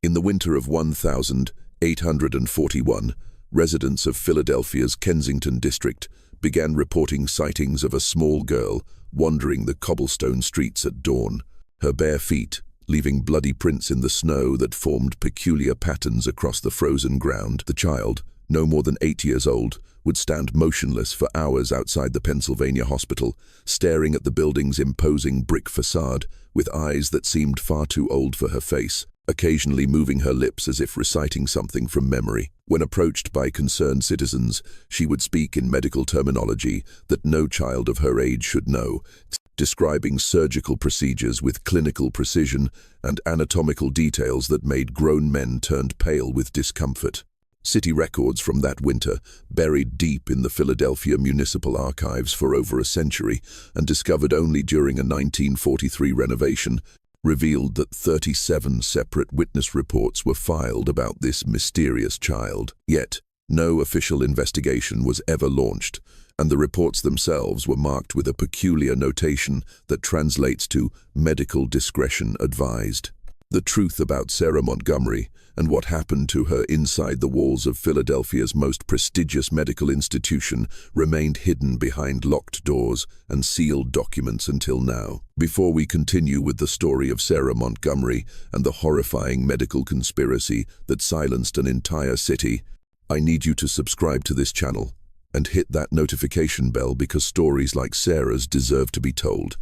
In the winter of 1841, residents of Philadelphia's Kensington district began reporting sightings of a small girl wandering the cobblestone streets at dawn, her bare feet leaving bloody prints in the snow that formed peculiar patterns across the frozen ground. The child, no more than 8 years old, would stand motionless for hours outside the Pennsylvania hospital, staring at the building's imposing brick facade with eyes that seemed far too old for her face, occasionally moving her lips as if reciting something from memory. When approached by concerned citizens, she would speak in medical terminology that no child of her age should know, describing surgical procedures with clinical precision and anatomical details that made grown men turn pale with discomfort. City records from that winter, buried deep in the Philadelphia Municipal Archives for over a century and discovered only during a 1943 renovation, revealed that 37 separate witness reports were filed about this mysterious child. Yet, no official investigation was ever launched, and the reports themselves were marked with a peculiar notation that translates to medical discretion advised. The truth about Sarah Montgomery and what happened to her inside the walls of Philadelphia's most prestigious medical institution remained hidden behind locked doors and sealed documents until now. Before we continue with the story of Sarah Montgomery and the horrifying medical conspiracy that silenced an entire city, I need you to subscribe to this channel and hit that notification bell, because stories like Sarah's deserve to be told,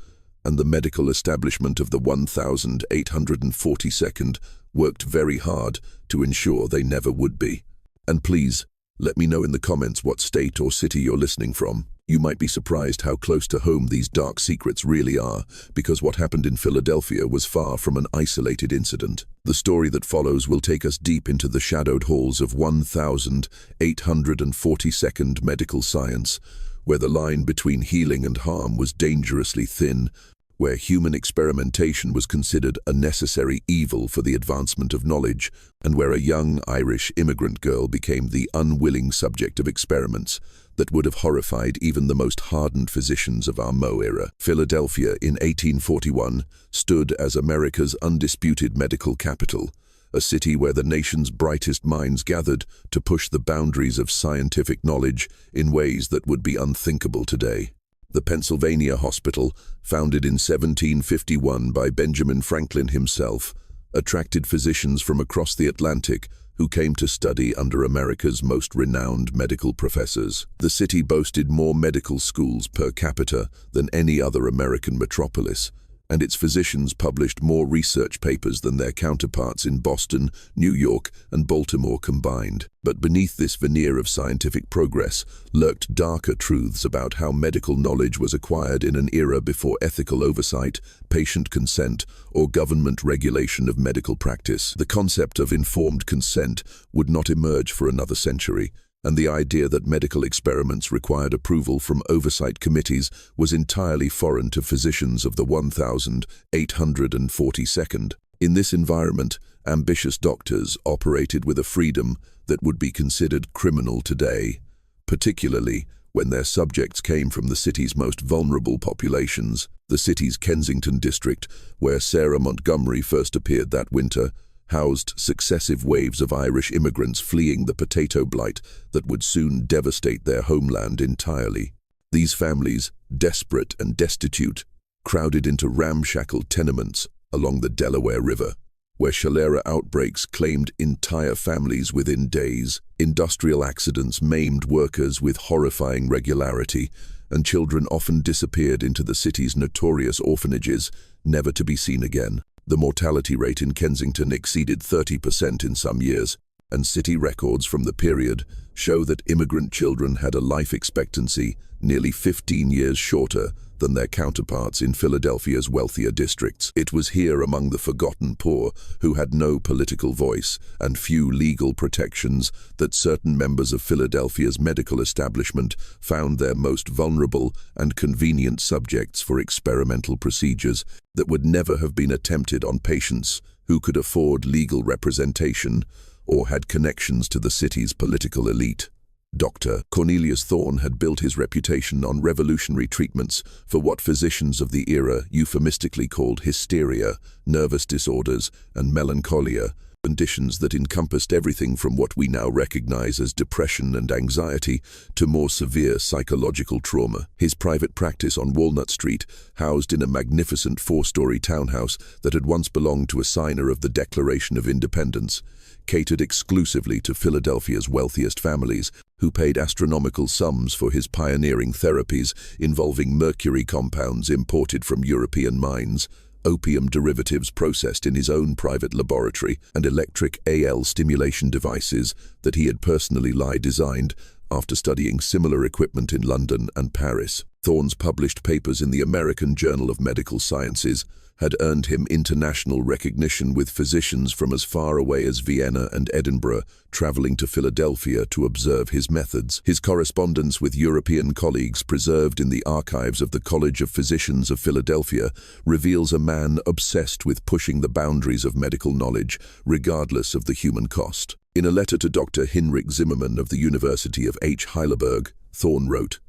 and the medical establishment of the 1842nd worked very hard to ensure they never would be. And please, let me know in the comments what state or city you're listening from. You might be surprised how close to home these dark secrets really are, because what happened in Philadelphia was far from an isolated incident. The story that follows will take us deep into the shadowed halls of 1842nd Medical Science, where the line between healing and harm was dangerously thin, where human experimentation was considered a necessary evil for the advancement of knowledge, and where a young Irish immigrant girl became the unwilling subject of experiments that would have horrified even the most hardened physicians of our Mo era. Philadelphia in 1841 stood as America's undisputed medical capital, a city where the nation's brightest minds gathered to push the boundaries of scientific knowledge in ways that would be unthinkable today. The Pennsylvania Hospital, founded in 1751 by Benjamin Franklin himself, attracted physicians from across the Atlantic who came to study under America's most renowned medical professors. The city boasted more medical schools per capita than any other American metropolis, and its physicians published more research papers than their counterparts in Boston, New York, and Baltimore combined. But beneath this veneer of scientific progress lurked darker truths about how medical knowledge was acquired in an era before ethical oversight, patient consent, or government regulation of medical practice. The concept of informed consent would not emerge for another century, and the idea that medical experiments required approval from oversight committees was entirely foreign to physicians of the 1842nd. In this environment, ambitious doctors operated with a freedom that would be considered criminal today, particularly when their subjects came from the city's most vulnerable populations. The city's Kensington district, where Sarah Montgomery first appeared that winter, housed successive waves of Irish immigrants fleeing the potato blight that would soon devastate their homeland entirely. These families, desperate and destitute, crowded into ramshackle tenements along the Delaware River, where cholera outbreaks claimed entire families within days. Industrial accidents maimed workers with horrifying regularity, and children often disappeared into the city's notorious orphanages, never to be seen again. The mortality rate in Kensington exceeded 30% in some years, and city records from the period show that immigrant children had a life expectancy nearly 15 years shorter than their counterparts in Philadelphia's wealthier districts. It was here, among the forgotten poor who had no political voice and few legal protections, that certain members of Philadelphia's medical establishment found their most vulnerable and convenient subjects for experimental procedures that would never have been attempted on patients who could afford legal representation or had connections to the city's political elite. Dr. Cornelius Thorne had built his reputation on revolutionary treatments for what physicians of the era euphemistically called hysteria, nervous disorders, and melancholia, conditions that encompassed everything from what we now recognize as depression and anxiety to more severe psychological trauma. His private practice on Walnut Street, housed in a magnificent four-story townhouse that had once belonged to a signer of the Declaration of Independence, catered exclusively to Philadelphia's wealthiest families, who paid astronomical sums for his pioneering therapies involving mercury compounds imported from European mines, opium derivatives processed in his own private laboratory, and electric AL stimulation devices that he had personally designed after studying similar equipment in London and Paris. Thorne's published papers in the American Journal of Medical Sciences had earned him international recognition, with physicians from as far away as Vienna and Edinburgh traveling to Philadelphia to observe his methods. His correspondence with European colleagues, preserved in the archives of the College of Physicians of Philadelphia, reveals a man obsessed with pushing the boundaries of medical knowledge, regardless of the human cost. In a letter to Dr. Hinrich Zimmermann of the University of Heidelberg, Thorne wrote,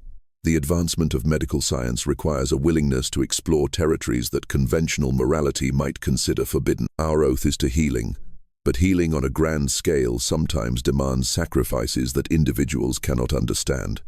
"The advancement of medical science requires a willingness to explore territories that conventional morality might consider forbidden. Our oath is to healing, but healing on a grand scale sometimes demands sacrifices that individuals cannot understand."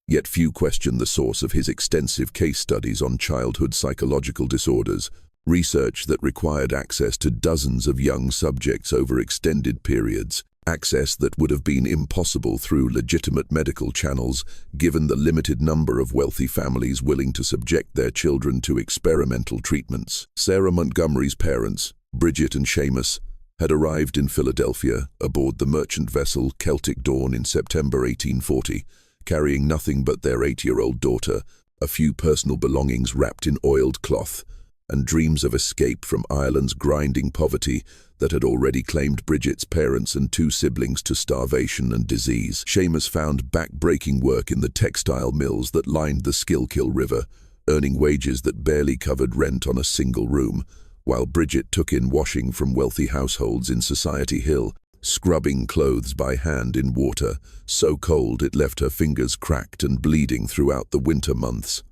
Yet few question the source of his extensive case studies on childhood psychological disorders, research that required access to dozens of young subjects over extended periods. Access that would have been impossible through legitimate medical channels, given the limited number of wealthy families willing to subject their children to experimental treatments. Sarah Montgomery's parents, Bridget and Seamus, had arrived in Philadelphia aboard the merchant vessel Celtic Dawn in September 1840, carrying nothing but their 8-year-old daughter, a few personal belongings wrapped in oiled cloth, and dreams of escape from Ireland's grinding poverty that had already claimed Bridget's parents and 2 siblings to starvation and disease. Seamus found back-breaking work in the textile mills that lined the Schuylkill River, earning wages that barely covered rent on a single room, while Bridget took in washing from wealthy households in Society Hill, scrubbing clothes by hand in water so cold it left her fingers cracked and bleeding throughout the winter months.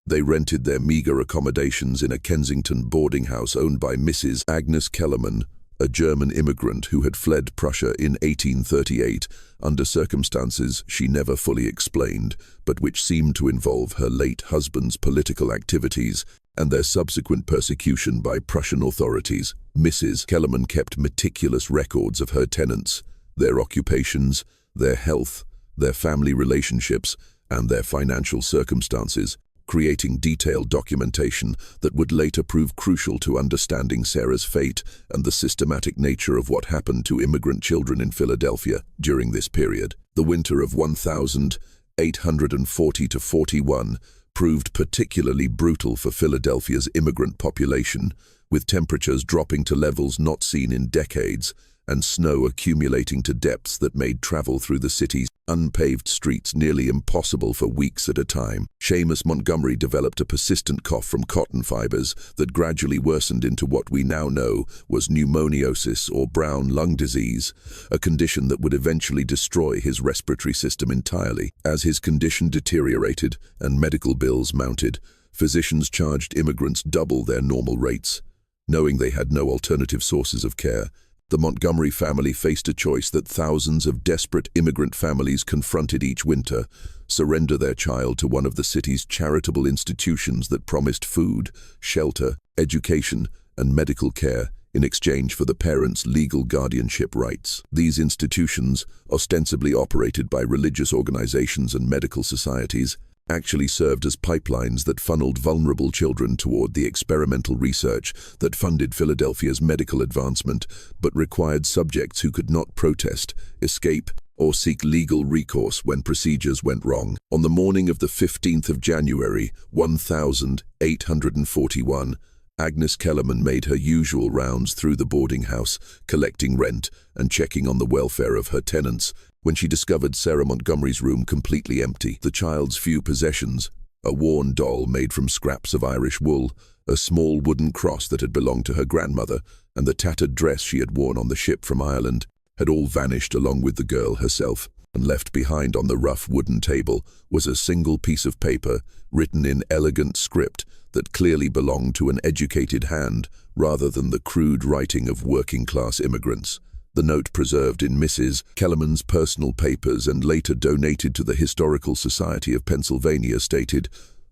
They rented their meager accommodations in a Kensington boarding house owned by Mrs. Agnes Kellerman, a German immigrant who had fled Prussia in 1838 under circumstances she never fully explained, but which seemed to involve her late husband's political activities and their subsequent persecution by Prussian authorities. Mrs. Kellerman kept meticulous records of her tenants, their occupations, their health, their family relationships, and their financial circumstances, creating detailed documentation that would later prove crucial to understanding Sarah's fate and the systematic nature of what happened to immigrant children in Philadelphia during this period. The winter of 1840–41 proved particularly brutal for Philadelphia's immigrant population, with temperatures dropping to levels not seen in decades and snow accumulating to depths that made travel through the city's unpaved streets nearly impossible for weeks at a time. Seamus Montgomery developed a persistent cough from cotton fibers that gradually worsened into what we now know was pneumoniosis or brown lung disease, a condition that would eventually destroy his respiratory system entirely. As his condition deteriorated and medical bills mounted, physicians charged immigrants double their normal rates. Knowing they had no alternative sources of care, the Montgomery family faced a choice that thousands of desperate immigrant families confronted each winter: surrender their child to one of the city's charitable institutions that promised food, shelter, education, and medical care in exchange for the parents' legal guardianship rights. These institutions, ostensibly operated by religious organizations and medical societies, actually served as pipelines that funneled vulnerable children toward the experimental research that funded Philadelphia's medical advancement, but required subjects who could not protest, escape, or seek legal recourse when procedures went wrong. On the morning of the 15th of January, 1841, Agnes Kellerman made her usual rounds through the boarding house, collecting rent and checking on the welfare of her tenants, when she discovered Sarah Montgomery's room completely empty. The child's few possessions, a worn doll made from scraps of Irish wool, a small wooden cross that had belonged to her grandmother, and the tattered dress she had worn on the ship from Ireland, had all vanished along with the girl herself, and left behind on the rough wooden table was a single piece of paper written in elegant script that clearly belonged to an educated hand rather than the crude writing of working-class immigrants. The note, preserved in Mrs. Kellerman's personal papers and later donated to the Historical Society of Pennsylvania, stated,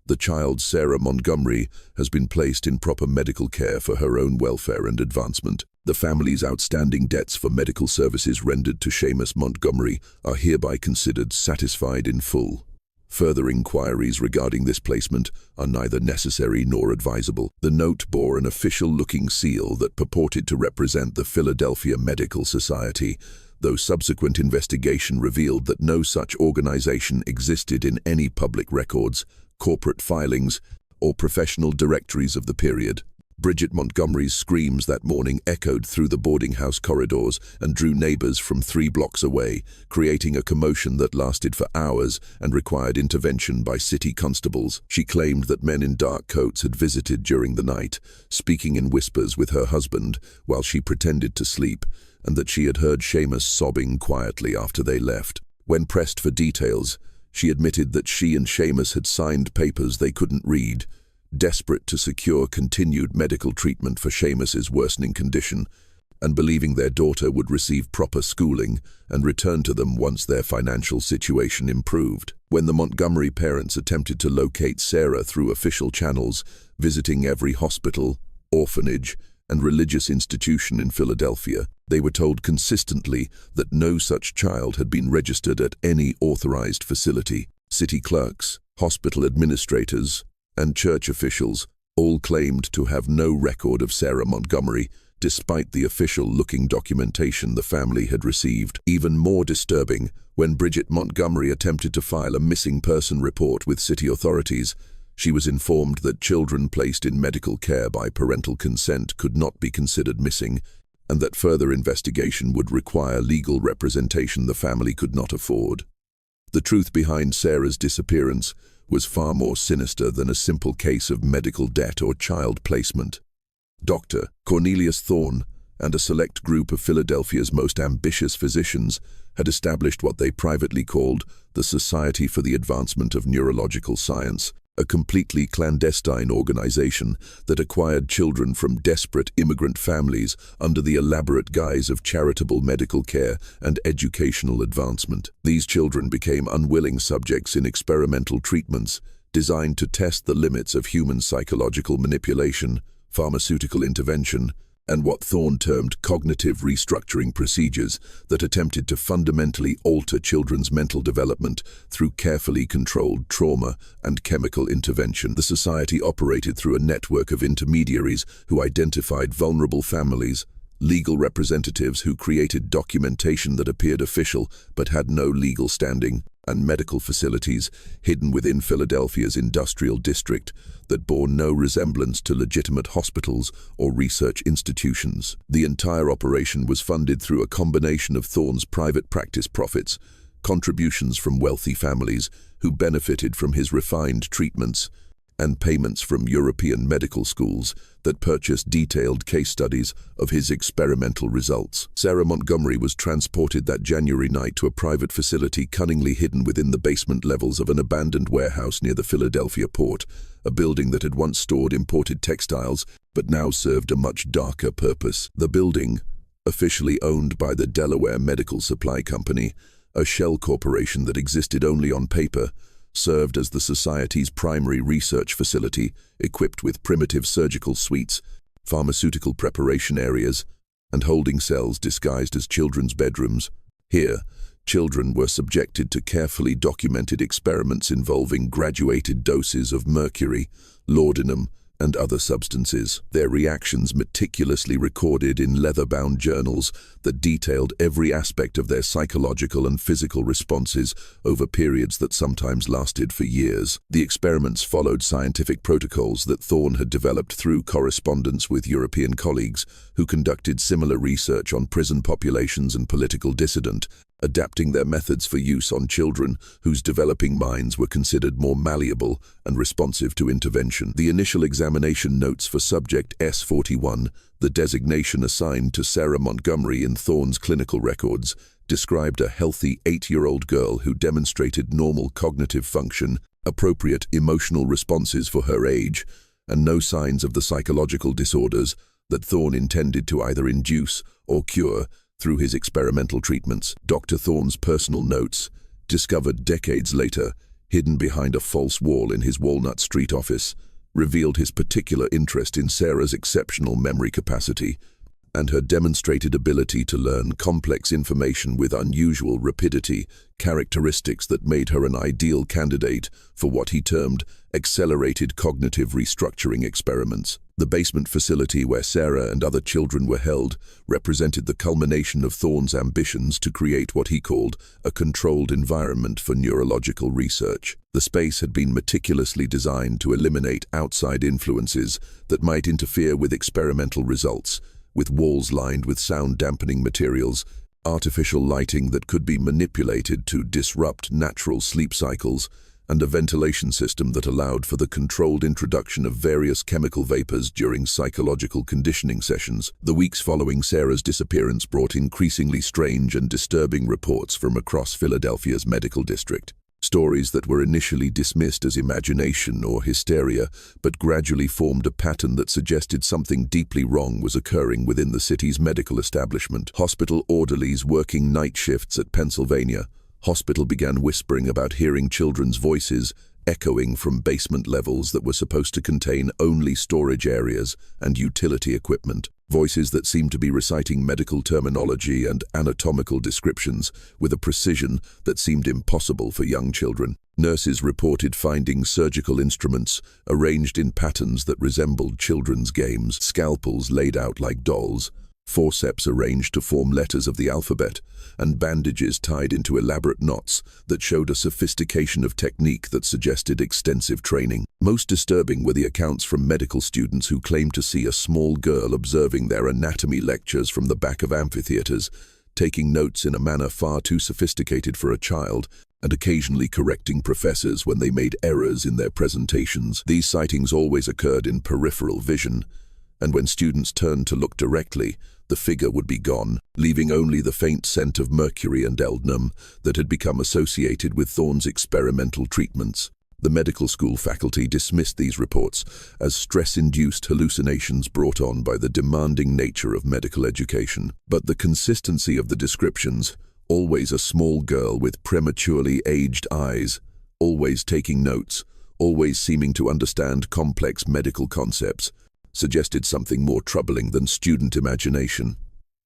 "The child Sarah Montgomery has been placed in proper medical care for her own welfare and advancement. The family's outstanding debts for medical services rendered to Seamus Montgomery are hereby considered satisfied in full. Further inquiries regarding this placement are neither necessary nor advisable." The note bore an official-looking seal that purported to represent the Philadelphia Medical Society, though subsequent investigation revealed that no such organization existed in any public records, corporate filings, or professional directories of the period. Bridget Montgomery's screams that morning echoed through the boarding house corridors and drew neighbors from 3 blocks away, creating a commotion that lasted for hours and required intervention by city constables. She claimed that men in dark coats had visited during the night, speaking in whispers with her husband while she pretended to sleep, and that she had heard Seamus sobbing quietly after they left. When pressed for details, she admitted that she and Seamus had signed papers they couldn't read, desperate to secure continued medical treatment for Seamus's worsening condition, and believing their daughter would receive proper schooling and return to them once their financial situation improved. When the Montgomery parents attempted to locate Sarah through official channels, visiting every hospital, orphanage, and religious institution in Philadelphia, they were told consistently that no such child had been registered at any authorized facility. City clerks, hospital administrators, and church officials all claimed to have no record of Sarah Montgomery, despite the official-looking documentation the family had received. Even more disturbing, when Bridget Montgomery attempted to file a missing person report with city authorities, she was informed that children placed in medical care by parental consent could not be considered missing, and that further investigation would require legal representation the family could not afford. The truth behind Sarah's disappearance was far more sinister than a simple case of medical debt or child placement. Dr. Cornelius Thorne and a select group of Philadelphia's most ambitious physicians had established what they privately called the Society for the Advancement of Neurological Science, a completely clandestine organization that acquired children from desperate immigrant families under the elaborate guise of charitable medical care and educational advancement. These children became unwilling subjects in experimental treatments designed to test the limits of human psychological manipulation, pharmaceutical intervention, and what Thorne termed cognitive restructuring procedures that attempted to fundamentally alter children's mental development through carefully controlled trauma and chemical intervention. The society operated through a network of intermediaries who identified vulnerable families, legal representatives who created documentation that appeared official but had no legal standing, and medical facilities hidden within Philadelphia's industrial district that bore no resemblance to legitimate hospitals or research institutions. The entire operation was funded through a combination of Thorne's private practice profits, contributions from wealthy families who benefited from his refined treatments, and payments from European medical schools that purchased detailed case studies of his experimental results. Sarah Montgomery was transported that January night to a private facility cunningly hidden within the basement levels of an abandoned warehouse near the Philadelphia port, a building that had once stored imported textiles but now served a much darker purpose. The building, officially owned by the Delaware Medical Supply Company, a shell corporation that existed only on paper, served as the Society's primary research facility, equipped with primitive surgical suites, pharmaceutical preparation areas, and holding cells disguised as children's bedrooms. Here, children were subjected to carefully documented experiments involving graduated doses of mercury, laudanum, and other substances, their reactions meticulously recorded in leather-bound journals that detailed every aspect of their psychological and physical responses over periods that sometimes lasted for years. The experiments followed scientific protocols that Thorne had developed through correspondence with European colleagues who conducted similar research on prison populations and political dissident, adapting their methods for use on children whose developing minds were considered more malleable and responsive to intervention. The initial examination notes for subject S41, the designation assigned to Sarah Montgomery in Thorne's clinical records, described a healthy 8-year-old girl who demonstrated normal cognitive function, appropriate emotional responses for her age, and no signs of the psychological disorders that Thorne intended to either induce or cure Through his experimental treatments, Dr. Thorne's personal notes, discovered decades later, hidden behind a false wall in his Walnut Street office, revealed his particular interest in Sarah's exceptional memory capacity and her demonstrated ability to learn complex information with unusual rapidity, characteristics that made her an ideal candidate for what he termed accelerated cognitive restructuring experiments. The basement facility where Sarah and other children were held represented the culmination of Thorne's ambitions to create what he called a controlled environment for neurological research. The space had been meticulously designed to eliminate outside influences that might interfere with experimental results, with walls lined with sound-dampening materials, artificial lighting that could be manipulated to disrupt natural sleep cycles, and a ventilation system that allowed for the controlled introduction of various chemical vapors during psychological conditioning sessions. The weeks following Sarah's disappearance brought increasingly strange and disturbing reports from across Philadelphia's medical district. Stories that were initially dismissed as imagination or hysteria, but gradually formed a pattern that suggested something deeply wrong was occurring within the city's medical establishment. Hospital orderlies working night shifts at Pennsylvania Hospital began whispering about hearing children's voices echoing from basement levels that were supposed to contain only storage areas and utility equipment. Voices that seemed to be reciting medical terminology and anatomical descriptions with a precision that seemed impossible for young children. Nurses reported finding surgical instruments arranged in patterns that resembled children's games, scalpels laid out like dolls, forceps arranged to form letters of the alphabet, and bandages tied into elaborate knots that showed a sophistication of technique that suggested extensive training. Most disturbing were the accounts from medical students who claimed to see a small girl observing their anatomy lectures from the back of amphitheaters, taking notes in a manner far too sophisticated for a child, and occasionally correcting professors when they made errors in their presentations. These sightings always occurred in peripheral vision, and when students turned to look directly, the figure would be gone, leaving only the faint scent of mercury and laudanum that had become associated with Thorne's experimental treatments. The medical school faculty dismissed these reports as stress-induced hallucinations brought on by the demanding nature of medical education. But the consistency of the descriptions, always a small girl with prematurely aged eyes, always taking notes, always seeming to understand complex medical concepts, suggested something more troubling than student imagination.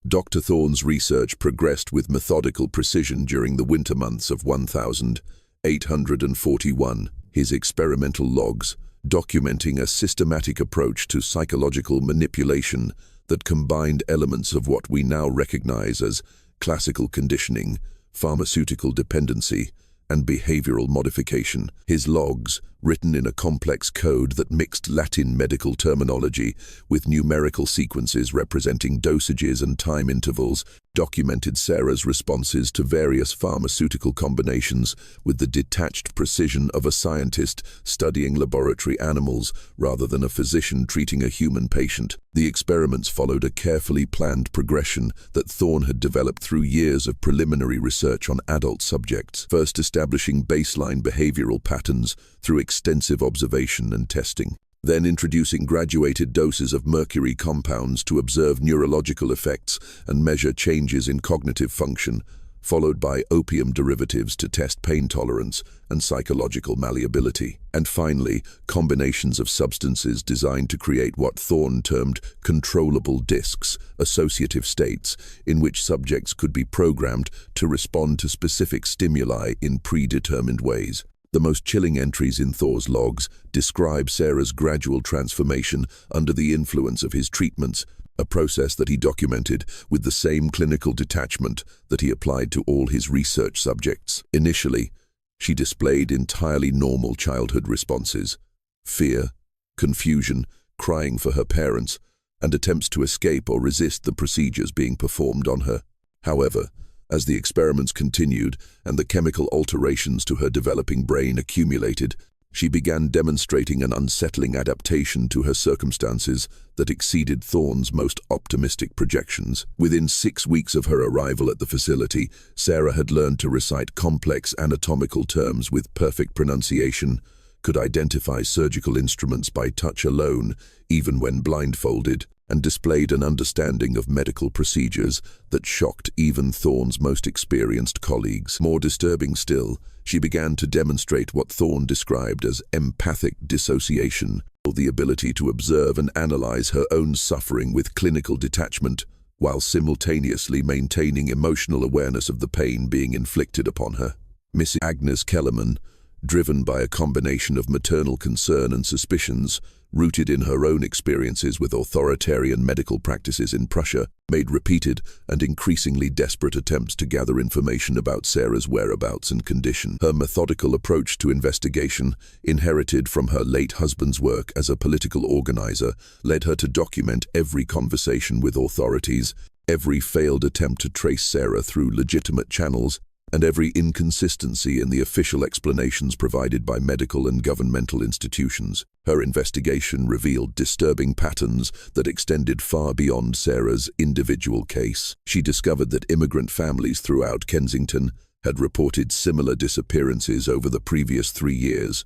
Dr. Thorne's research progressed with methodical precision during the winter months of 1841. His experimental logs, documenting a systematic approach to psychological manipulation that combined elements of what we now recognize as classical conditioning, pharmaceutical dependency, and behavioral modification. His logs, written in a complex code that mixed Latin medical terminology with numerical sequences representing dosages and time intervals, documented Sarah's responses to various pharmaceutical combinations with the detached precision of a scientist studying laboratory animals rather than a physician treating a human patient. The experiments followed a carefully planned progression that Thorne had developed through years of preliminary research on adult subjects, first establishing baseline behavioral patterns through extensive observation and testing, then introducing graduated doses of mercury compounds to observe neurological effects and measure changes in cognitive function, followed by opium derivatives to test pain tolerance and psychological malleability, and finally, combinations of substances designed to create what Thorne termed controllable discs, associative states, in which subjects could be programmed to respond to specific stimuli in predetermined ways. The most chilling entries in Thorne's logs describe Sarah's gradual transformation under the influence of his treatments, a process that he documented with the same clinical detachment that he applied to all his research subjects. Initially, she displayed entirely normal childhood responses: fear, confusion, crying for her parents, and attempts to escape or resist the procedures being performed on her. However, as the experiments continued and the chemical alterations to her developing brain accumulated, she began demonstrating an unsettling adaptation to her circumstances that exceeded Thorne's most optimistic projections. Within 6 weeks of her arrival at the facility, Sarah had learned to recite complex anatomical terms with perfect pronunciation, could identify surgical instruments by touch alone, even when blindfolded, and displayed an understanding of medical procedures that shocked even Thorne's most experienced colleagues. More disturbing still, she began to demonstrate what Thorne described as empathic dissociation, or the ability to observe and analyze her own suffering with clinical detachment, while simultaneously maintaining emotional awareness of the pain being inflicted upon her. Mrs. Agnes Kellerman, driven by a combination of maternal concern and suspicions, rooted in her own experiences with authoritarian medical practices in Prussia, made repeated and increasingly desperate attempts to gather information about Sarah's whereabouts and condition. Her methodical approach to investigation, inherited from her late husband's work as a political organizer, led her to document every conversation with authorities, every failed attempt to trace Sarah through legitimate channels, and every inconsistency in the official explanations provided by medical and governmental institutions. Her investigation revealed disturbing patterns that extended far beyond Sarah's individual case. She discovered that immigrant families throughout Kensington had reported similar disappearances over the previous 3 years,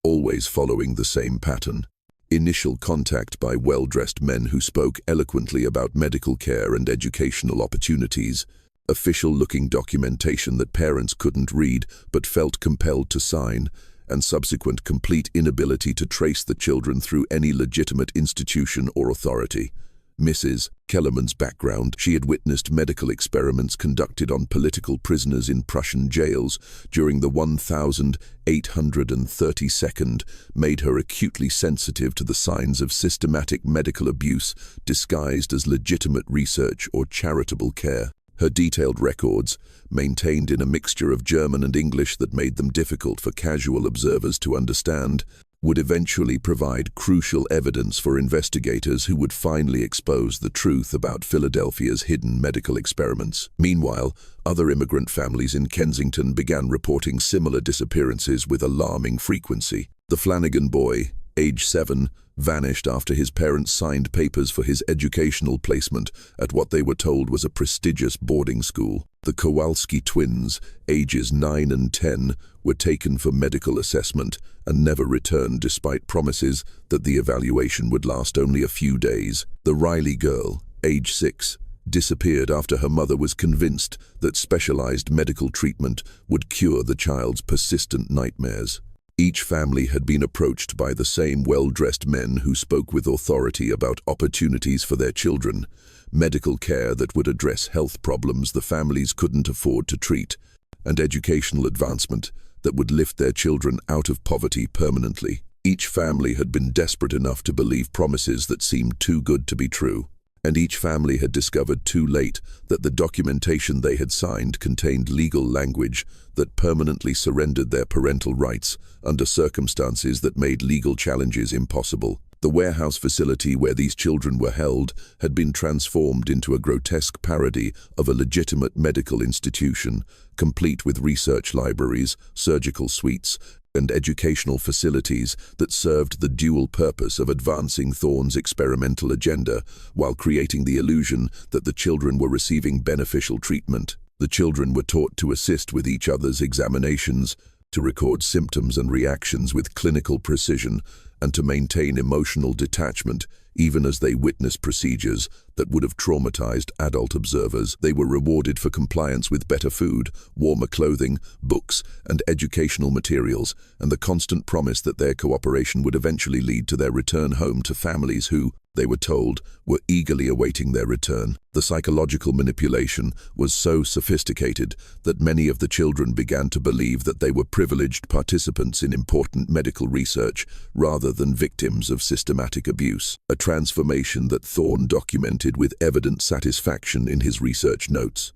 always following the same pattern. Initial contact by well-dressed men who spoke eloquently about medical care and educational opportunities, official-looking documentation that parents couldn't read but felt compelled to sign, and subsequent complete inability to trace the children through any legitimate institution or authority. Mrs. Kellerman's background: she had witnessed medical experiments conducted on political prisoners in Prussian jails during the 1832nd, made her acutely sensitive to the signs of systematic medical abuse disguised as legitimate research or charitable care. Her detailed records, maintained in a mixture of German and English that made them difficult for casual observers to understand, would eventually provide crucial evidence for investigators who would finally expose the truth about Philadelphia's hidden medical experiments. Meanwhile, other immigrant families in Kensington began reporting similar disappearances with alarming frequency. The Flanagan boy, age 7, vanished after his parents signed papers for his educational placement at what they were told was a prestigious boarding school. The Kowalski twins, ages 9 and 10, were taken for medical assessment and never returned despite promises that the evaluation would last only a few days. The Riley girl, age 6, disappeared after her mother was convinced that specialized medical treatment would cure the child's persistent nightmares. Each family had been approached by the same well-dressed men who spoke with authority about opportunities for their children, medical care that would address health problems the families couldn't afford to treat, and educational advancement that would lift their children out of poverty permanently. Each family had been desperate enough to believe promises that seemed too good to be true, and each family had discovered too late that the documentation they had signed contained legal language that permanently surrendered their parental rights under circumstances that made legal challenges impossible. The warehouse facility where these children were held had been transformed into a grotesque parody of a legitimate medical institution, complete with research libraries, surgical suites, and educational facilities that served the dual purpose of advancing Thorne's experimental agenda while creating the illusion that the children were receiving beneficial treatment. The children were taught to assist with each other's examinations, to record symptoms and reactions with clinical precision, and to maintain emotional detachment even as they witnessed procedures that would have traumatized adult observers. They were rewarded for compliance with better food, warmer clothing, books, and educational materials, and the constant promise that their cooperation would eventually lead to their return home to families who, they were told, were eagerly awaiting their return. The psychological manipulation was so sophisticated that many of the children began to believe that they were privileged participants in important medical research rather than victims of systematic abuse, a transformation that Thorne documented with evident satisfaction in his research notes.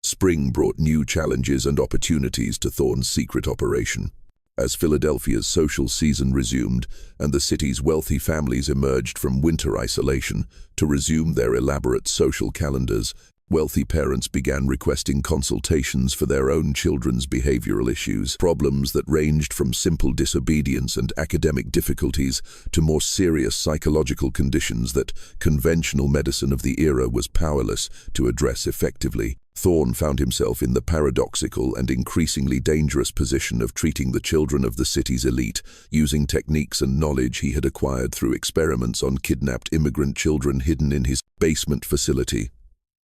Spring brought new challenges and opportunities to Thorne's secret operation. As Philadelphia's social season resumed and the city's wealthy families emerged from winter isolation to resume their elaborate social calendars, Wealthy parents began requesting consultations for their own children's behavioral issues, problems that ranged from simple disobedience and academic difficulties to more serious psychological conditions that conventional medicine of the era was powerless to address effectively. Thorne found himself in the paradoxical and increasingly dangerous position of treating the children of the city's elite, using techniques and knowledge he had acquired through experiments on kidnapped immigrant children hidden in his basement facility.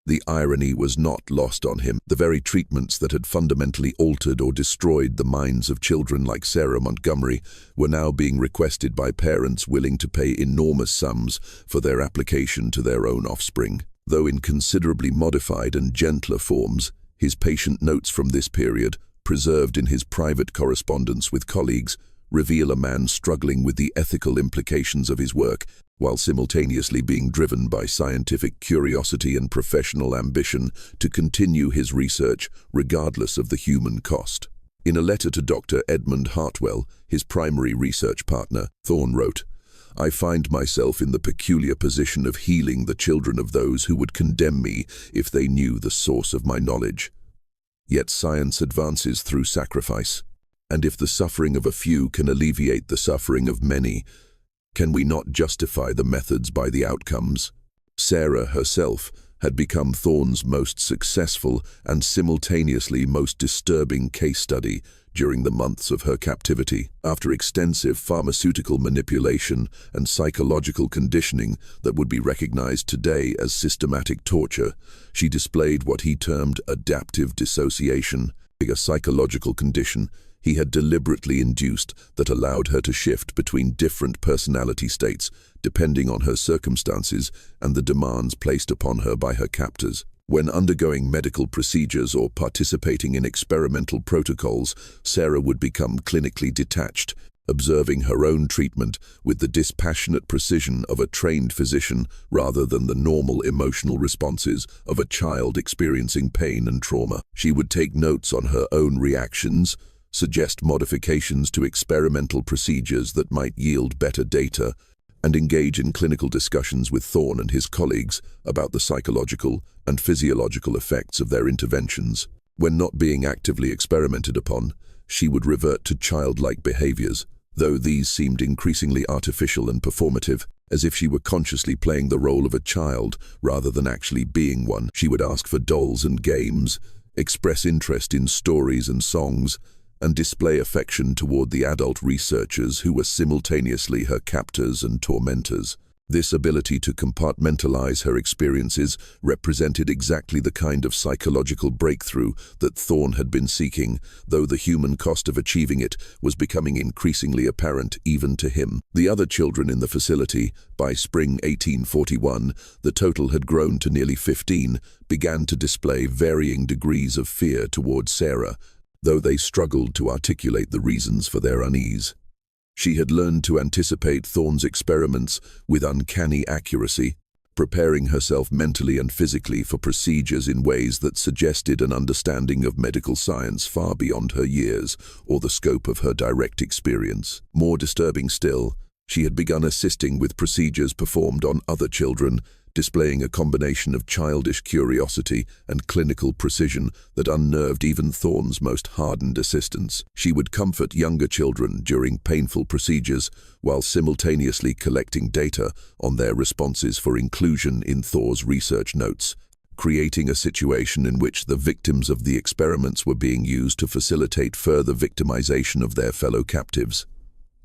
The irony was not lost on him. The very treatments that had fundamentally altered or destroyed the minds of children like Sarah Montgomery were now being requested by parents willing to pay enormous sums for their application to their own offspring. Though in considerably modified and gentler forms, his patient notes from this period, preserved in his private correspondence with colleagues, reveal a man struggling with the ethical implications of his work while simultaneously being driven by scientific curiosity and professional ambition to continue his research regardless of the human cost. In a letter to Dr. Edmund Hartwell, his primary research partner, Thorne wrote, "I find myself in the peculiar position of healing the children of those who would condemn me if they knew the source of my knowledge. Yet science advances through sacrifice, and if the suffering of a few can alleviate the suffering of many, can we not justify the methods by the outcomes?" Sarah herself had become Thorne's most successful and simultaneously most disturbing case study during the months of her captivity. After extensive pharmaceutical manipulation and psychological conditioning that would be recognized today as systematic torture, she displayed what he termed adaptive dissociation, a psychological condition he had deliberately induced that allowed her to shift between different personality states depending on her circumstances and the demands placed upon her by her captors. When undergoing medical procedures or participating in experimental protocols, Sarah would become clinically detached, observing her own treatment with the dispassionate precision of a trained physician rather than the normal emotional responses of a child experiencing pain and trauma. She would take notes on her own reactions, suggest modifications to experimental procedures that might yield better data, and engage in clinical discussions with Thorne and his colleagues about the psychological and physiological effects of their interventions. When not being actively experimented upon, she would revert to childlike behaviors, though these seemed increasingly artificial and performative, as if she were consciously playing the role of a child rather than actually being one. She would ask for dolls and games, express interest in stories and songs, and display affection toward the adult researchers who were simultaneously her captors and tormentors. This ability to compartmentalize her experiences represented exactly the kind of psychological breakthrough that Thorne had been seeking, though the human cost of achieving it was becoming increasingly apparent even to him. The other children in the facility, by spring 1841, the total had grown to nearly 15, began to display varying degrees of fear toward Sarah, though they struggled to articulate the reasons for their unease. She had learned to anticipate Thorne's experiments with uncanny accuracy, preparing herself mentally and physically for procedures in ways that suggested an understanding of medical science far beyond her years or the scope of her direct experience. More disturbing still, she had begun assisting with procedures performed on other children, displaying a combination of childish curiosity and clinical precision that unnerved even Thorne's most hardened assistants. She would comfort younger children during painful procedures while simultaneously collecting data on their responses for inclusion in Thorne's research notes, creating a situation in which the victims of the experiments were being used to facilitate further victimization of their fellow captives.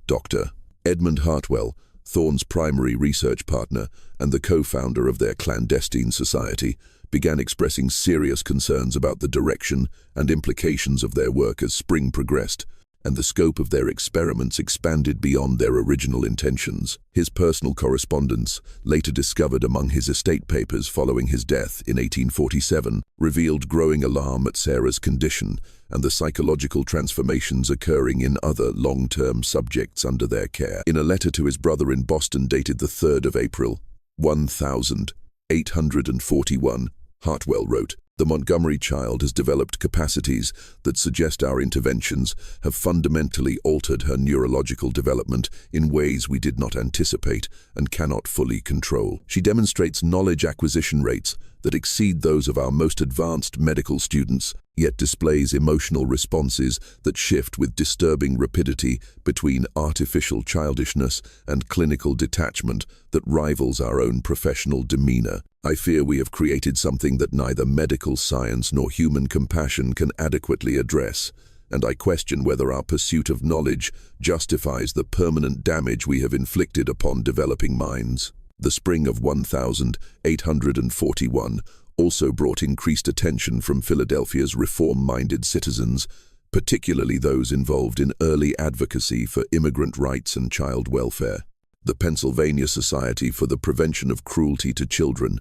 Dr. Edmund Hartwell, Thorne's primary research partner and the co-founder of their clandestine society, began expressing serious concerns about the direction and implications of their work as spring progressed, and the scope of their experiments expanded beyond their original intentions. His personal correspondence, later discovered among his estate papers following his death in 1847, revealed growing alarm at Sarah's condition and the psychological transformations occurring in other long-term subjects under their care. In a letter to his brother in Boston dated the 3rd of April, 1841, Hartwell wrote, The Montgomery child has developed capacities that suggest our interventions have fundamentally altered her neurological development in ways we did not anticipate and cannot fully control. She demonstrates knowledge acquisition rates that exceed those of our most advanced medical students, yet displays emotional responses that shift with disturbing rapidity between artificial childishness and clinical detachment that rivals our own professional demeanor. I fear we have created something that neither medical science nor human compassion can adequately address, and I question whether our pursuit of knowledge justifies the permanent damage we have inflicted upon developing minds. The spring of 1841 also brought increased attention from Philadelphia's reform-minded citizens, particularly those involved in early advocacy for immigrant rights and child welfare. The Pennsylvania Society for the Prevention of Cruelty to Children,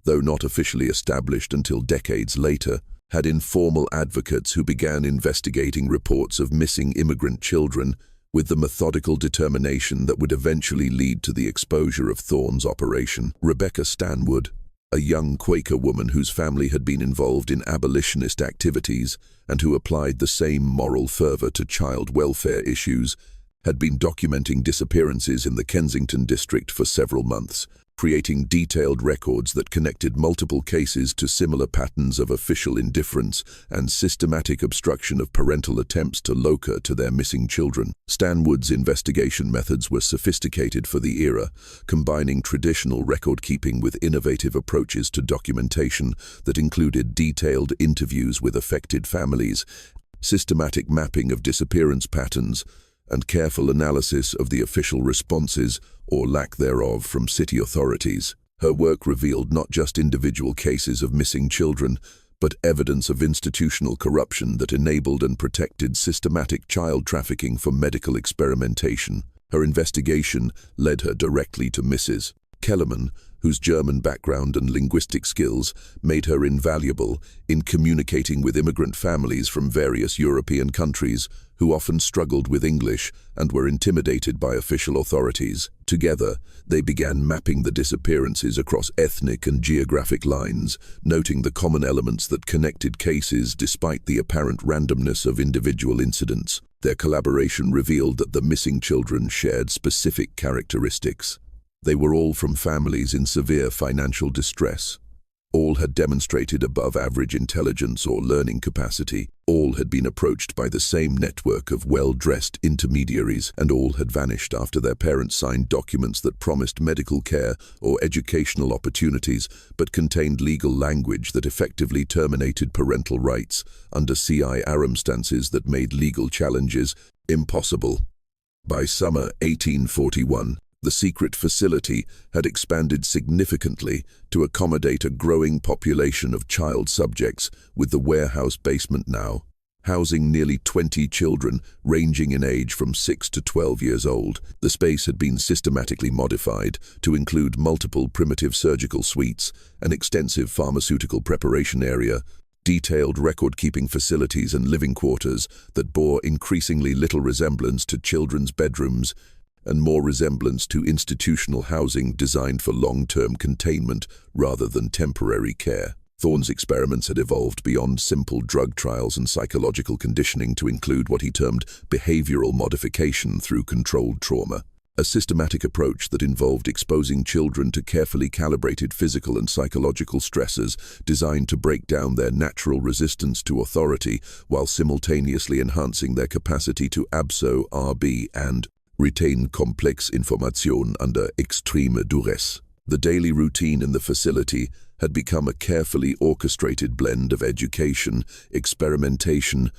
though not officially established until decades later, had informal advocates who began investigating reports of missing immigrant children with the methodical determination that would eventually lead to the exposure of Thorne's operation. Rebecca Stanwood, a young Quaker woman whose family had been involved in abolitionist activities and who applied the same moral fervor to child welfare issues, had been documenting disappearances in the Kensington district for several months, creating detailed records that connected multiple cases to similar patterns of official indifference and systematic obstruction of parental attempts to locate their missing children. Stanwood's investigation methods were sophisticated for the era, combining traditional record-keeping with innovative approaches to documentation that included detailed interviews with affected families, systematic mapping of disappearance patterns, and careful analysis of the official responses or lack thereof from city authorities. Her work revealed not just individual cases of missing children, but evidence of institutional corruption that enabled and protected systematic child trafficking for medical experimentation. Her investigation led her directly to Mrs. Kellerman, whose German background and linguistic skills made her invaluable in communicating with immigrant families from various European countries who often struggled with English and were intimidated by official authorities. Together, they began mapping the disappearances across ethnic and geographic lines, noting the common elements that connected cases despite the apparent randomness of individual incidents. Their collaboration revealed that the missing children shared specific characteristics. They were all from families in severe financial distress. All had demonstrated above-average intelligence or learning capacity. All had been approached by the same network of well-dressed intermediaries, and all had vanished after their parents signed documents that promised medical care or educational opportunities, but contained legal language that effectively terminated parental rights under C.I. circumstances that made legal challenges impossible. By summer 1841, the secret facility had expanded significantly to accommodate a growing population of child subjects, with the warehouse basement now housing nearly 20 children ranging in age from 6 to 12 years old. The space had been systematically modified to include multiple primitive surgical suites, an extensive pharmaceutical preparation area, detailed record-keeping facilities and living quarters that bore increasingly little resemblance to children's bedrooms and more resemblance to institutional housing designed for long-term containment rather than temporary care. Thorne's experiments had evolved beyond simple drug trials and psychological conditioning to include what he termed behavioral modification through controlled trauma, a systematic approach that involved exposing children to carefully calibrated physical and psychological stressors designed to break down their natural resistance to authority while simultaneously enhancing their capacity to absorb and retain complex information under extreme duress. The daily routine in the facility had become a carefully orchestrated blend of education, experimentation,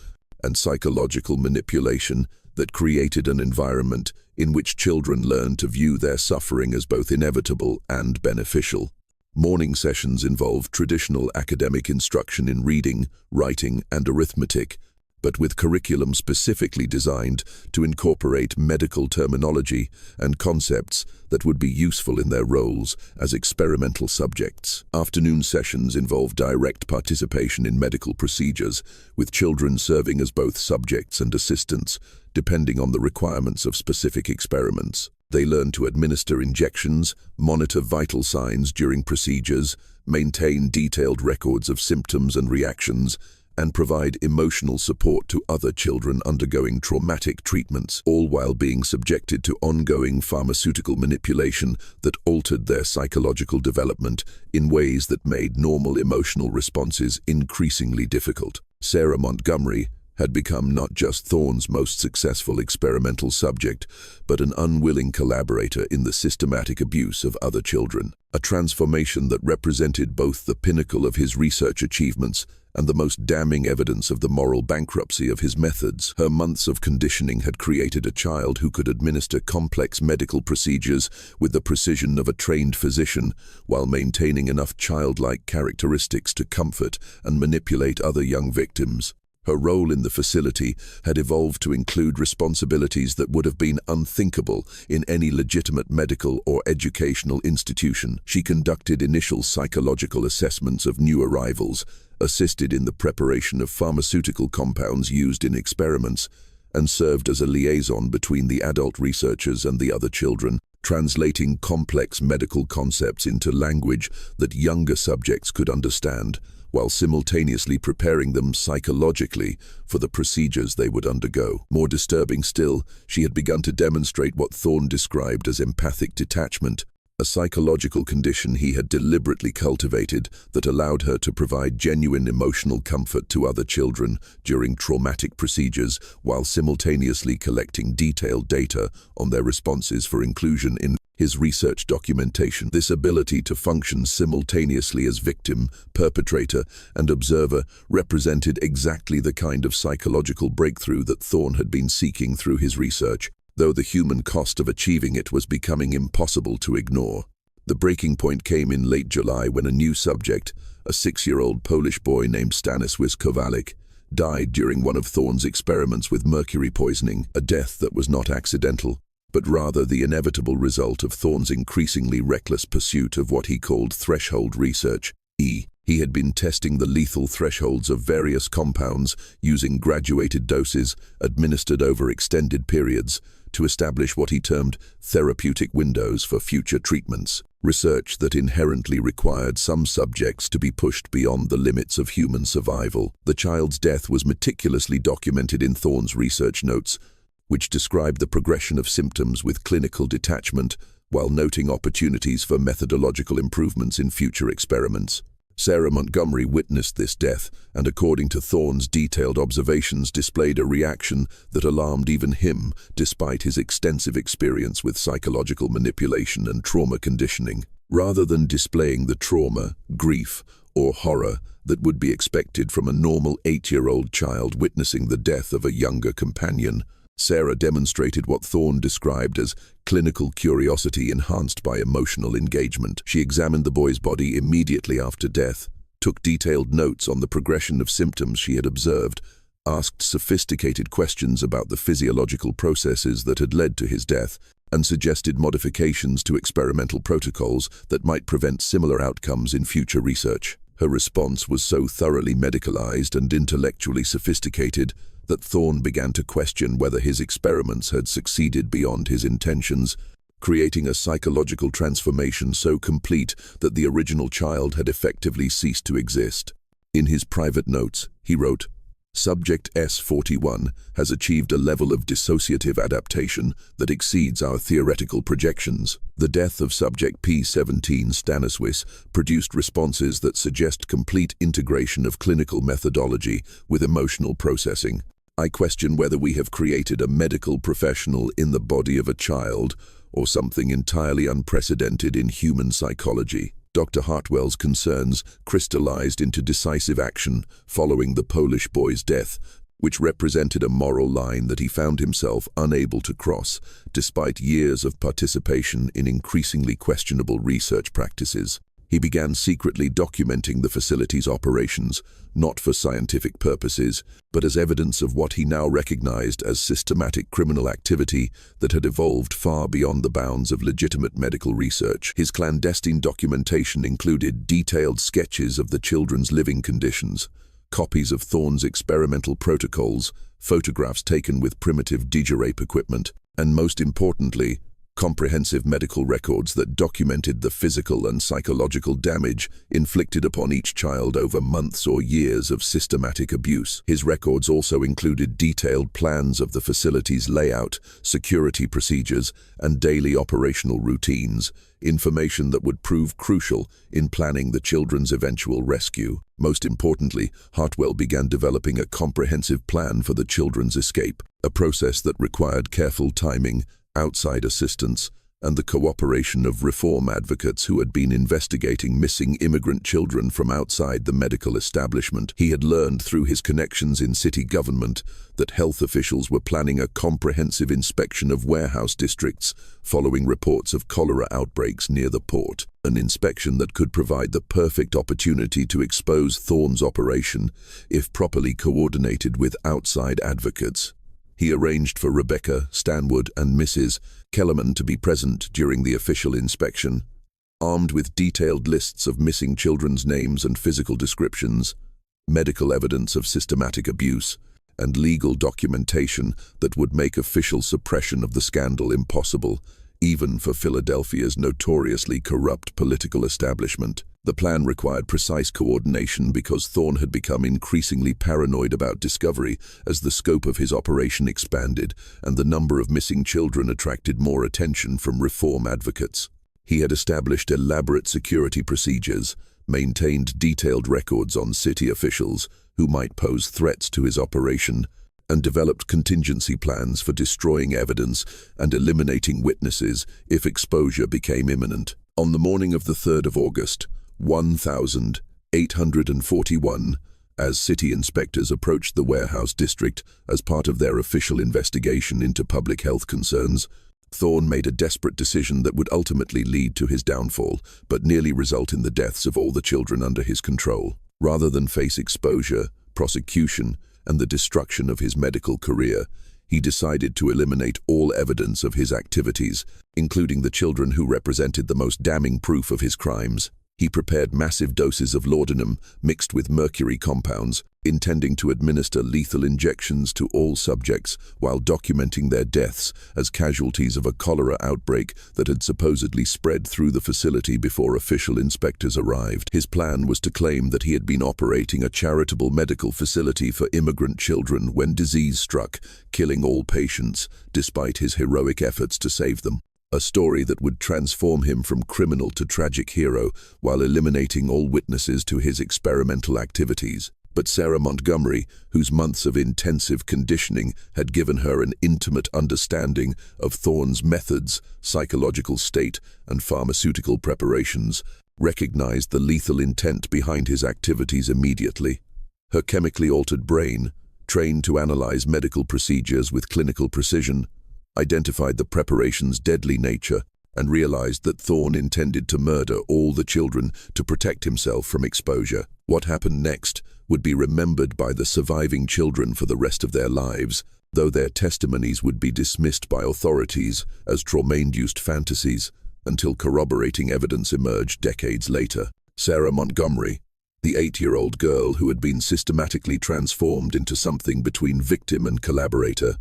and psychological manipulation that created an environment in which children learned to view their suffering as both inevitable and beneficial. Morning sessions involved traditional academic instruction in reading, writing, and arithmetic, but with curriculum specifically designed to incorporate medical terminology and concepts that would be useful in their roles as experimental subjects. Afternoon sessions involve direct participation in medical procedures, with children serving as both subjects and assistants, depending on the requirements of specific experiments. They learn to administer injections, monitor vital signs during procedures, maintain detailed records of symptoms and reactions, and provide emotional support to other children undergoing traumatic treatments, all while being subjected to ongoing pharmaceutical manipulation that altered their psychological development in ways that made normal emotional responses increasingly difficult. Sarah Montgomery had become not just Thorne's most successful experimental subject, but an unwilling collaborator in the systematic abuse of other children, a transformation that represented both the pinnacle of his research achievements and the most damning evidence of the moral bankruptcy of his methods. Her months of conditioning had created a child who could administer complex medical procedures with the precision of a trained physician, while maintaining enough childlike characteristics to comfort and manipulate other young victims. Her role in the facility had evolved to include responsibilities that would have been unthinkable in any legitimate medical or educational institution. She conducted initial psychological assessments of new arrivals, assisted in the preparation of pharmaceutical compounds used in experiments, and served as a liaison between the adult researchers and the other children, translating complex medical concepts into language that younger subjects could understand, while simultaneously preparing them psychologically for the procedures they would undergo. More disturbing still, she had begun to demonstrate what Thorne described as empathic detachment, a psychological condition he had deliberately cultivated that allowed her to provide genuine emotional comfort to other children during traumatic procedures, while simultaneously collecting detailed data on their responses for inclusion in his research documentation. This ability to function simultaneously as victim, perpetrator, and observer represented exactly the kind of psychological breakthrough that Thorne had been seeking through his research, though the human cost of achieving it was becoming impossible to ignore. The breaking point came in late July when a new subject, a 6-year-old Polish boy named Stanisław Kowalik, died during one of Thorne's experiments with mercury poisoning, a death that was not accidental, but rather the inevitable result of Thorne's increasingly reckless pursuit of what he called threshold research. He had been testing the lethal thresholds of various compounds using graduated doses administered over extended periods to establish what he termed therapeutic windows for future treatments, research that inherently required some subjects to be pushed beyond the limits of human survival. The child's death was meticulously documented in Thorne's research notes, which described the progression of symptoms with clinical detachment, while noting opportunities for methodological improvements in future experiments. Sarah Montgomery witnessed this death and, according to Thorne's detailed observations, displayed a reaction that alarmed even him, despite his extensive experience with psychological manipulation and trauma conditioning. Rather than displaying the trauma, grief, or horror that would be expected from a normal 8-year-old child witnessing the death of a younger companion, Sarah demonstrated what Thorne described as clinical curiosity enhanced by emotional engagement. She examined the boy's body immediately after death, took detailed notes on the progression of symptoms she had observed, asked sophisticated questions about the physiological processes that had led to his death, and suggested modifications to experimental protocols that might prevent similar outcomes in future research. Her response was so thoroughly medicalized and intellectually sophisticated that Thorne began to question whether his experiments had succeeded beyond his intentions, creating a psychological transformation so complete that the original child had effectively ceased to exist. In his private notes, he wrote, "Subject S41 has achieved a level of dissociative adaptation that exceeds our theoretical projections. The death of subject P17 Stanisław produced responses that suggest complete integration of clinical methodology with emotional processing. I question whether we have created a medical professional in the body of a child, or something entirely unprecedented in human psychology." Dr. Hartwell's concerns crystallized into decisive action following the Polish boy's death, which represented a moral line that he found himself unable to cross, despite years of participation in increasingly questionable research practices. He began secretly documenting the facility's operations, not for scientific purposes, but as evidence of what he now recognized as systematic criminal activity that had evolved far beyond the bounds of legitimate medical research. His clandestine documentation included detailed sketches of the children's living conditions, copies of Thorne's experimental protocols, photographs taken with primitive digirape equipment, and most importantly, comprehensive medical records that documented the physical and psychological damage inflicted upon each child over months or years of systematic abuse. His records also included detailed plans of the facility's layout, security procedures, and daily operational routines, information that would prove crucial in planning the children's eventual rescue. Most importantly, Hartwell began developing a comprehensive plan for the children's escape, a process that required careful timing, outside assistance, and the cooperation of reform advocates who had been investigating missing immigrant children from outside the medical establishment. He had learned through his connections in city government that health officials were planning a comprehensive inspection of warehouse districts following reports of cholera outbreaks near the port, an inspection that could provide the perfect opportunity to expose Thorne's operation if properly coordinated with outside advocates. He arranged for Rebecca, Stanwood, and Mrs. Kellerman to be present during the official inspection. Armed with detailed lists of missing children's names and physical descriptions, medical evidence of systematic abuse, and legal documentation that would make official suppression of the scandal impossible, even for Philadelphia's notoriously corrupt political establishment. The plan required precise coordination because Thorne had become increasingly paranoid about discovery as the scope of his operation expanded and the number of missing children attracted more attention from reform advocates. He had established elaborate security procedures, maintained detailed records on city officials who might pose threats to his operation, and developed contingency plans for destroying evidence and eliminating witnesses if exposure became imminent. On the morning of the 3rd of August, 1841, as city inspectors approached the warehouse district as part of their official investigation into public health concerns, Thorne made a desperate decision that would ultimately lead to his downfall, but nearly result in the deaths of all the children under his control. Rather than face exposure, prosecution, and the destruction of his medical career, he decided to eliminate all evidence of his activities, including the children who represented the most damning proof of his crimes. He prepared massive doses of laudanum mixed with mercury compounds, intending to administer lethal injections to all subjects while documenting their deaths as casualties of a cholera outbreak that had supposedly spread through the facility before official inspectors arrived. His plan was to claim that he had been operating a charitable medical facility for immigrant children when disease struck, killing all patients, despite his heroic efforts to save them. A story that would transform him from criminal to tragic hero while eliminating all witnesses to his experimental activities. But Sarah Montgomery, whose months of intensive conditioning had given her an intimate understanding of Thorne's methods, psychological state, and pharmaceutical preparations, recognized the lethal intent behind his activities immediately. Her chemically altered brain, trained to analyze medical procedures with clinical precision, identified the preparation's deadly nature and realized that Thorne intended to murder all the children to protect himself from exposure. What happened next would be remembered by the surviving children for the rest of their lives, though their testimonies would be dismissed by authorities as trauma-induced fantasies until corroborating evidence emerged decades later. Sarah Montgomery, the 8-year-old girl who had been systematically transformed into something between victim and collaborator,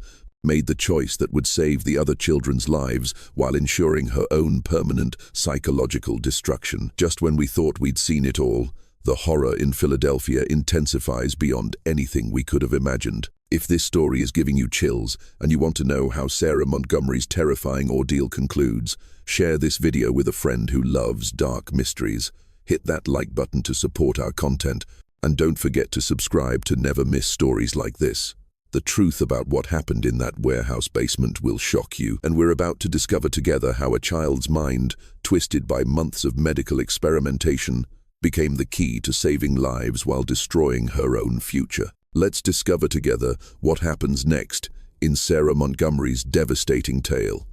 made the choice that would save the other children's lives while ensuring her own permanent psychological destruction. Just when we thought we'd seen it all, the horror in Philadelphia intensifies beyond anything we could have imagined. If this story is giving you chills and you want to know how Sarah Montgomery's terrifying ordeal concludes, share this video with a friend who loves dark mysteries. Hit that like button to support our content, and don't forget to subscribe to never miss stories like this. The truth about what happened in that warehouse basement will shock you, and we're about to discover together how a child's mind, twisted by months of medical experimentation, became the key to saving lives while destroying her own future. Let's discover together what happens next in Sarah Montgomery's devastating tale.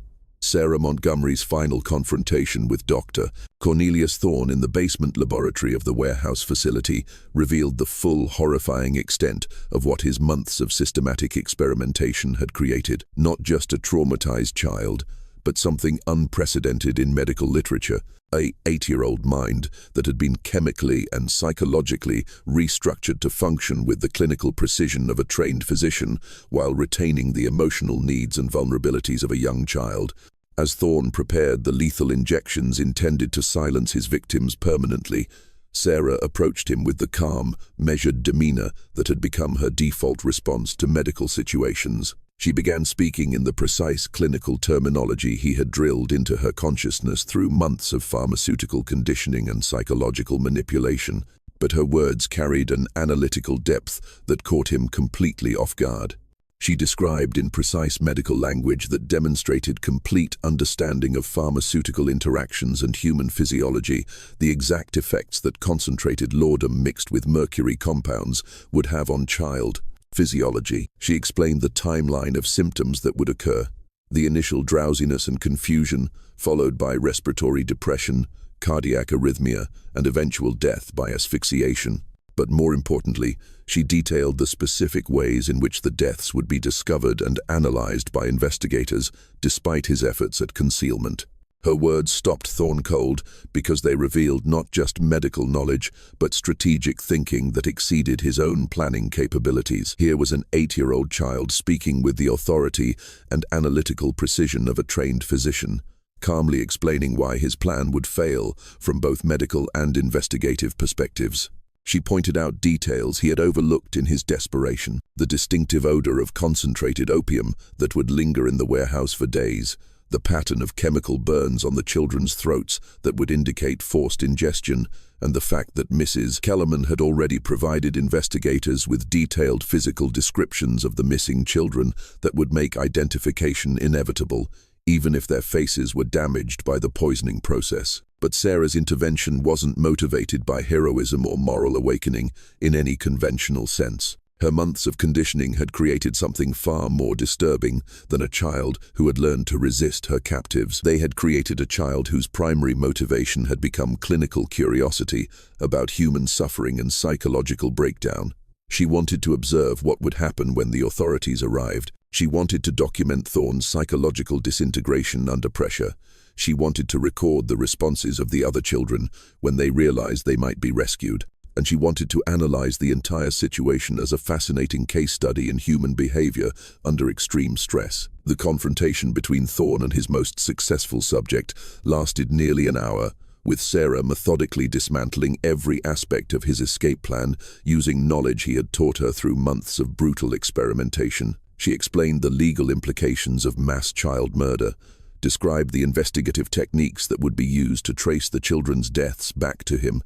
Sarah Montgomery's final confrontation with Dr. Cornelius Thorne in the basement laboratory of the warehouse facility revealed the full, horrifying extent of what his months of systematic experimentation had created. Not just a traumatized child, but something unprecedented in medical literature, a 8-year-old mind that had been chemically and psychologically restructured to function with the clinical precision of a trained physician while retaining the emotional needs and vulnerabilities of a young child. As Thorne prepared the lethal injections intended to silence his victims permanently, Sarah approached him with the calm, measured demeanor that had become her default response to medical situations. She began speaking in the precise clinical terminology he had drilled into her consciousness through months of pharmaceutical conditioning and psychological manipulation, but her words carried an analytical depth that caught him completely off guard. She described in precise medical language that demonstrated complete understanding of pharmaceutical interactions and human physiology, the exact effects that concentrated laudanum mixed with mercury compounds would have on child physiology. She explained the timeline of symptoms that would occur: the initial drowsiness and confusion, followed by respiratory depression, cardiac arrhythmia, and eventual death by asphyxiation. But more importantly, she detailed the specific ways in which the deaths would be discovered and analyzed by investigators, despite his efforts at concealment. Her words stopped Thorne cold because they revealed not just medical knowledge, but strategic thinking that exceeded his own planning capabilities. Here was an 8-year-old child speaking with the authority and analytical precision of a trained physician, calmly explaining why his plan would fail from both medical and investigative perspectives. She pointed out details he had overlooked in his desperation: the distinctive odor of concentrated opium that would linger in the warehouse for days, the pattern of chemical burns on the children's throats that would indicate forced ingestion, and the fact that Mrs. Kellerman had already provided investigators with detailed physical descriptions of the missing children that would make identification inevitable, even if their faces were damaged by the poisoning process. But Sarah's intervention wasn't motivated by heroism or moral awakening in any conventional sense. Her months of conditioning had created something far more disturbing than a child who had learned to resist her captives. They had created a child whose primary motivation had become clinical curiosity about human suffering and psychological breakdown. She wanted to observe what would happen when the authorities arrived. She wanted to document Thorne's psychological disintegration under pressure. She wanted to record the responses of the other children when they realized they might be rescued. And she wanted to analyze the entire situation as a fascinating case study in human behavior under extreme stress. The confrontation between Thorne and his most successful subject lasted nearly an hour, with Sarah methodically dismantling every aspect of his escape plan using knowledge he had taught her through months of brutal experimentation. She explained the legal implications of mass child murder, described the investigative techniques that would be used to trace the children's deaths back to him,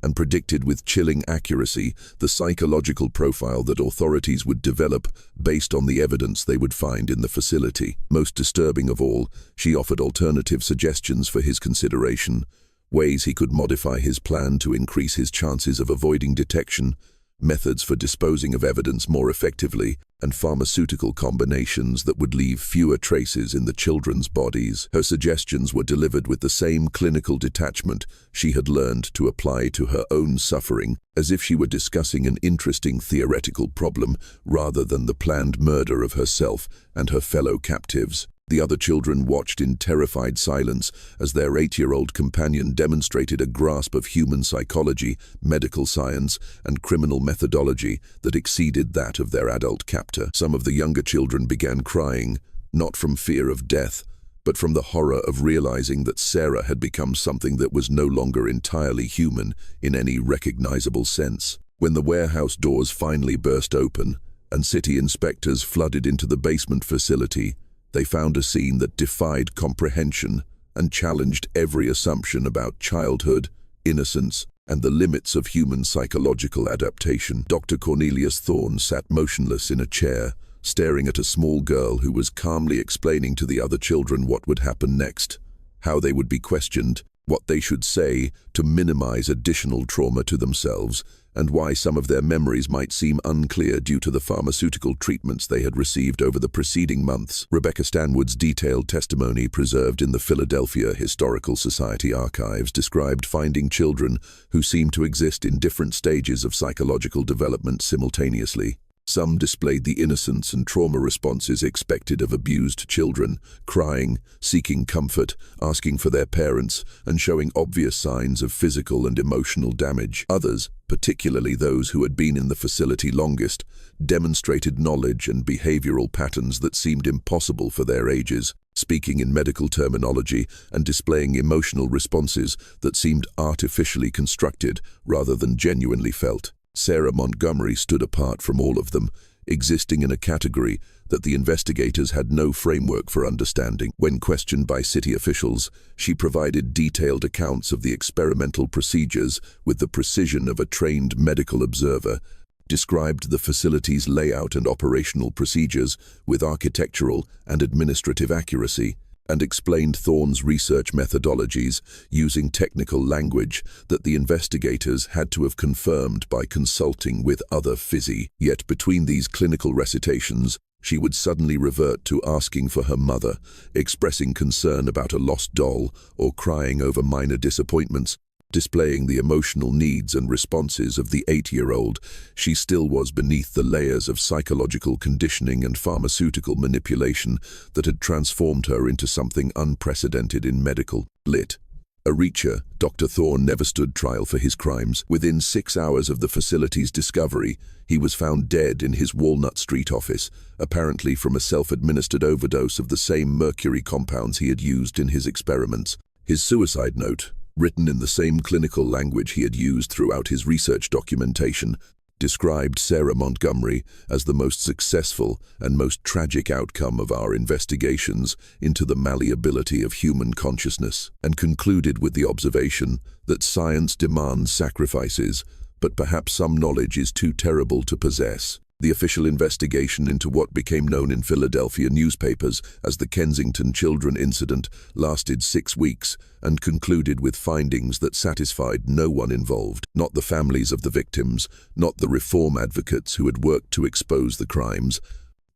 and predicted with chilling accuracy the psychological profile that authorities would develop based on the evidence they would find in the facility. Most disturbing of all, she offered alternative suggestions for his consideration, ways he could modify his plan to increase his chances of avoiding detection, methods for disposing of evidence more effectively, and pharmaceutical combinations that would leave fewer traces in the children's bodies. Her suggestions were delivered with the same clinical detachment she had learned to apply to her own suffering, as if she were discussing an interesting theoretical problem rather than the planned murder of herself and her fellow captives. The other children watched in terrified silence as their 8-year-old companion demonstrated a grasp of human psychology, medical science, and criminal methodology that exceeded that of their adult captor. Some of the younger children began crying, not from fear of death, but from the horror of realizing that Sarah had become something that was no longer entirely human in any recognizable sense. When the warehouse doors finally burst open and city inspectors flooded into the basement facility, they found a scene that defied comprehension and challenged every assumption about childhood, innocence, and the limits of human psychological adaptation. Dr. Cornelius Thorne sat motionless in a chair, staring at a small girl who was calmly explaining to the other children what would happen next, how they would be questioned, what they should say to minimize additional trauma to themselves, and why some of their memories might seem unclear due to the pharmaceutical treatments they had received over the preceding months. Rebecca Stanwood's detailed testimony preserved in the Philadelphia Historical Society archives described finding children who seemed to exist in different stages of psychological development simultaneously. Some displayed the innocence and trauma responses expected of abused children, crying, seeking comfort, asking for their parents, and showing obvious signs of physical and emotional damage. Others, particularly those who had been in the facility longest, demonstrated knowledge and behavioral patterns that seemed impossible for their ages, speaking in medical terminology and displaying emotional responses that seemed artificially constructed rather than genuinely felt. Sarah Montgomery stood apart from all of them, existing in a category that the investigators had no framework for understanding. When questioned by city officials, she provided detailed accounts of the experimental procedures with the precision of a trained medical observer, described the facility's layout and operational procedures with architectural and administrative accuracy, and explained Thorne's research methodologies using technical language that the investigators had to have confirmed by consulting with other physi. Yet between these clinical recitations, she would suddenly revert to asking for her mother, expressing concern about a lost doll, or crying over minor disappointments. Displaying the emotional needs and responses of the 8-year-old, she still was beneath the layers of psychological conditioning and pharmaceutical manipulation that had transformed her into something unprecedented in medical. Lit. A reacher, Dr. Thorne never stood trial for his crimes. Within 6 hours of the facility's discovery, he was found dead in his Walnut Street office, apparently from a self-administered overdose of the same mercury compounds he had used in his experiments. His suicide note, written in the same clinical language he had used throughout his research documentation, described Sarah Montgomery as the most successful and most tragic outcome of our investigations into the malleability of human consciousness, and concluded with the observation that science demands sacrifices, but perhaps some knowledge is too terrible to possess. The official investigation into what became known in Philadelphia newspapers as the Kensington Children Incident lasted 6 weeks and concluded with findings that satisfied no one involved, not the families of the victims, not the reform advocates who had worked to expose the crimes,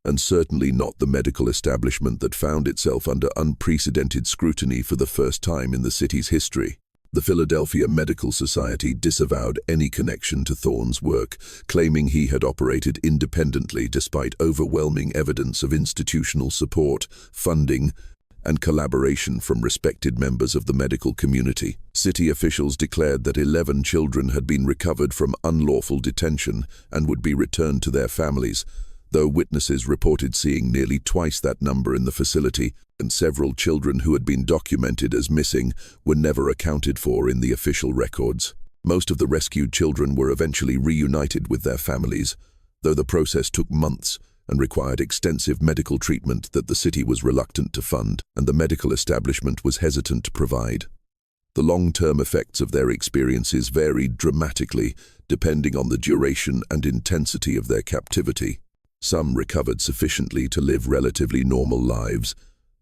and certainly not the medical establishment that found itself under unprecedented scrutiny for the first time in the city's history. The Philadelphia Medical Society disavowed any connection to Thorne's work, claiming he had operated independently despite overwhelming evidence of institutional support, funding, and collaboration from respected members of the medical community. City officials declared that 11 children had been recovered from unlawful detention and would be returned to their families, though witnesses reported seeing nearly twice that number in the facility, and several children who had been documented as missing were never accounted for in the official records. Most of the rescued children were eventually reunited with their families, though the process took months and required extensive medical treatment that the city was reluctant to fund, and the medical establishment was hesitant to provide. The long-term effects of their experiences varied dramatically depending on the duration and intensity of their captivity. Some recovered sufficiently to live relatively normal lives,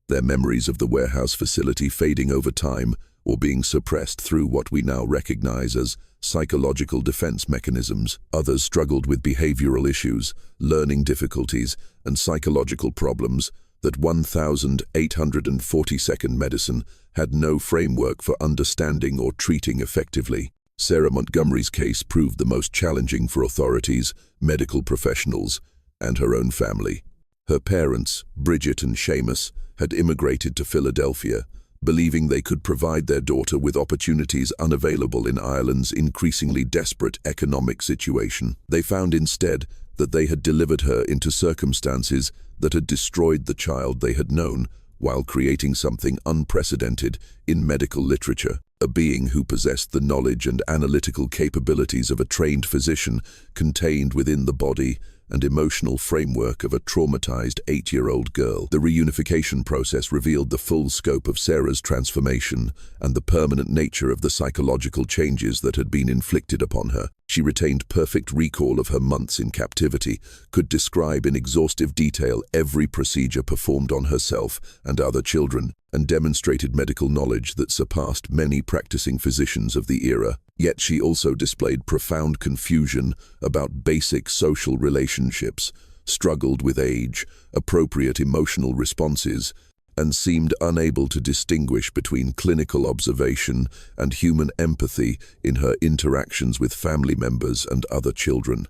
their memories of the warehouse facility fading over time or being suppressed through what we now recognize as psychological defense mechanisms. Others struggled with behavioral issues, learning difficulties, and psychological problems that 1,842nd Medicine had no framework for understanding or treating effectively. Sarah Montgomery's case proved the most challenging for authorities, medical professionals, and her own family. Her parents, Bridget and Seamus, had immigrated to Philadelphia, believing they could provide their daughter with opportunities unavailable in Ireland's increasingly desperate economic situation. They found instead that they had delivered her into circumstances that had destroyed the child they had known, while creating something unprecedented in medical literature. A being who possessed the knowledge and analytical capabilities of a trained physician contained within the body and emotional framework of a traumatized 8-year-old girl. The reunification process revealed the full scope of Sarah's transformation and the permanent nature of the psychological changes that had been inflicted upon her. She retained perfect recall of her months in captivity, could describe in exhaustive detail every procedure performed on herself and other children, and demonstrated medical knowledge that surpassed many practicing physicians of the era. Yet she also displayed profound confusion about basic social relationships, struggled with age, appropriate emotional responses, and seemed unable to distinguish between clinical observation and human empathy in her interactions with family members and other children.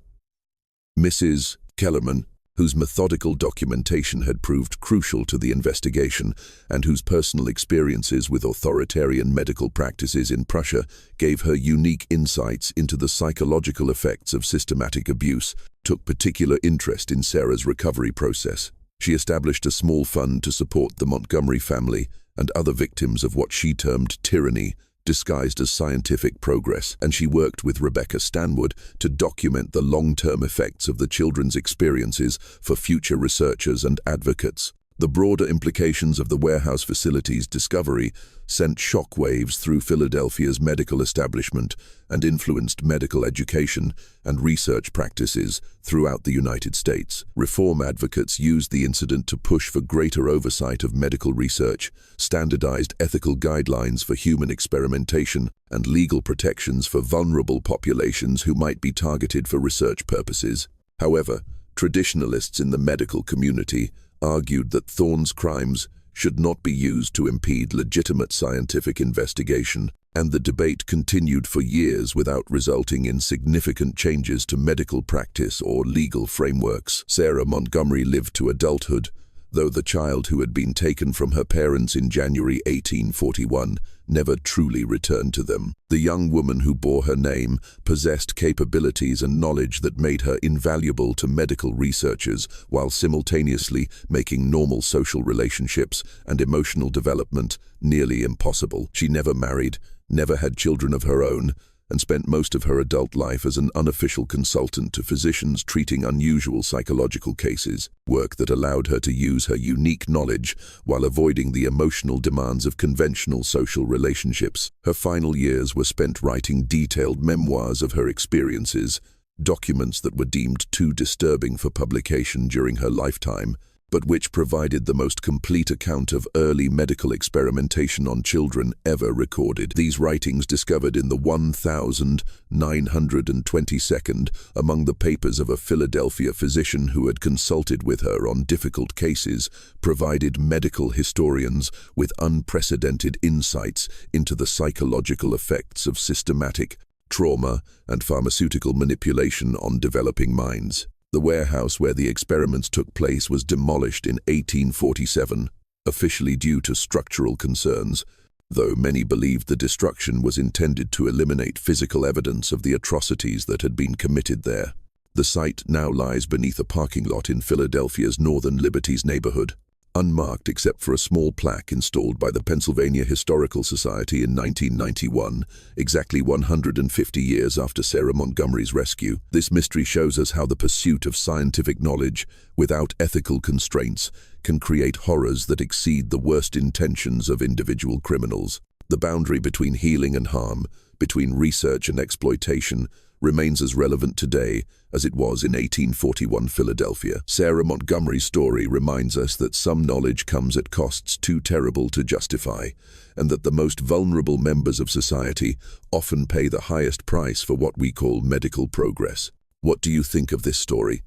Mrs. Kellerman, whose methodical documentation had proved crucial to the investigation and whose personal experiences with authoritarian medical practices in Prussia gave her unique insights into the psychological effects of systematic abuse, took particular interest in Sarah's recovery process. She established a small fund to support the Montgomery family and other victims of what she termed tyranny, disguised as scientific progress, and she worked with Rebecca Stanwood to document the long-term effects of the children's experiences for future researchers and advocates. The broader implications of the warehouse facility's discovery sent shockwaves through Philadelphia's medical establishment and influenced medical education and research practices throughout the United States. Reform advocates used the incident to push for greater oversight of medical research, standardized ethical guidelines for human experimentation, and legal protections for vulnerable populations who might be targeted for research purposes. However, traditionalists in the medical community argued that Thorne's crimes should not be used to impede legitimate scientific investigation, and the debate continued for years without resulting in significant changes to medical practice or legal frameworks. Sarah Montgomery lived to adulthood, though the child who had been taken from her parents in January 1841 never truly returned to them. The young woman who bore her name possessed capabilities and knowledge that made her invaluable to medical researchers while simultaneously making normal social relationships and emotional development nearly impossible. She never married, never had children of her own, and spent most of her adult life as an unofficial consultant to physicians treating unusual psychological cases, work that allowed her to use her unique knowledge while avoiding the emotional demands of conventional social relationships. Her final years were spent writing detailed memoirs of her experiences, documents that were deemed too disturbing for publication during her lifetime, but which provided the most complete account of early medical experimentation on children ever recorded. These writings, discovered in the 1922nd among the papers of a Philadelphia physician who had consulted with her on difficult cases, provided medical historians with unprecedented insights into the psychological effects of systematic trauma and pharmaceutical manipulation on developing minds. The warehouse where the experiments took place was demolished in 1847, officially due to structural concerns, though many believed the destruction was intended to eliminate physical evidence of the atrocities that had been committed there. The site now lies beneath a parking lot in Philadelphia's Northern Liberties neighborhood, unmarked except for a small plaque installed by the Pennsylvania Historical Society in 1991, exactly 150 years after Sarah Montgomery's rescue. This mystery shows us how the pursuit of scientific knowledge without ethical constraints can create horrors that exceed the worst intentions of individual criminals. The boundary between healing and harm, between research and exploitation, remains as relevant today as it was in 1841 Philadelphia. Sarah Montgomery's story reminds us that some knowledge comes at costs too terrible to justify, and that the most vulnerable members of society often pay the highest price for what we call medical progress. What do you think of this story?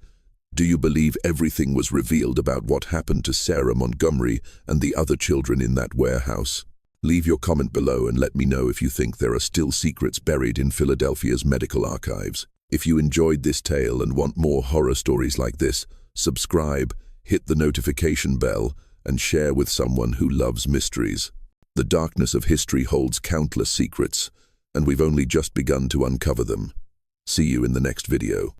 Do you believe everything was revealed about what happened to Sarah Montgomery and the other children in that warehouse? Leave your comment below and let me know if you think there are still secrets buried in Philadelphia's medical archives. If you enjoyed this tale and want more horror stories like this, subscribe, hit the notification bell, and share with someone who loves mysteries. The darkness of history holds countless secrets, and we've only just begun to uncover them. See you in the next video.